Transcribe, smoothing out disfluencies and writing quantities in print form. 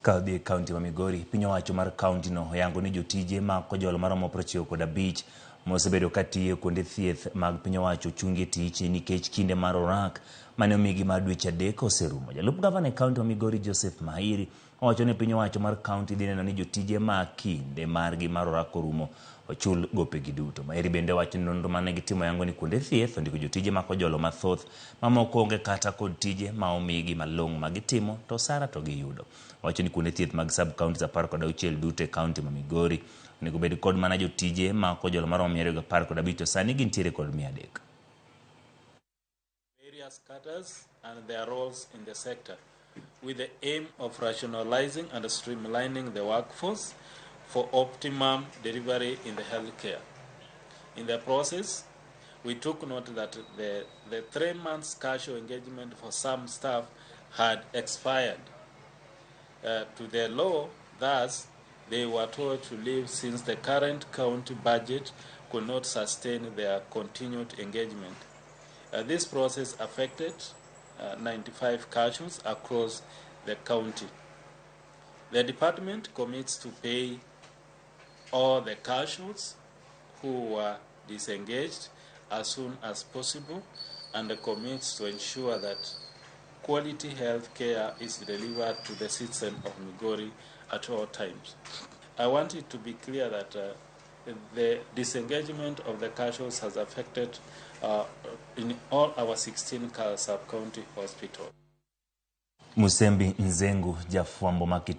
Kadhi kaunti ma Migori, piny owacho mar kaunti no oyango ni jotije ma kojolo maromo 95 mosebedo katiyo kuonde thieth mag piny owacho ochungi tich nikech kinde mar orak mane omigi mar dweche 3 oserumo. Jalup gavana e kaunti ma Migori Joseph Mahiri owacho ni piny owacho mar kaunti dhi neno ni jotije ma kinde margi mar orak orumo ochul gopegi duto. Mahiri bende wacho ni nonro mane gitimo yango ni kuonde thieth ondiko jotije ma kojolo mathoth mamoko onge kata kod tije ma omigi malong'o ma gitimo to osara to giyudo. Wacho ni kuonde thieth mag sub counties 16 duto e kaunti ma Migori onego bed kod mana jotije ma kojolo maromo 215 to sani gintiere kod 300. Various cadres and their roles in the sector with the aim of rationalizing and streamlining the workforce for optimum delivery in the healthcare. In the process, we took note that the 3 months casual engagement for some staff had expired. To the law, thus, they were told to leave since the current county budget could not sustain their continued engagement. This process affected 95 casuals across the county. The department commits to pay all the casuals who were disengaged as soon as possible and commits to ensure that quality health care is delivered to the citizens of Migori at all times. I want it to be clear that the disengagement of the casuals has affected in all our 16 sub-county hospitals. Musembi Nzengu Jafwambo Maki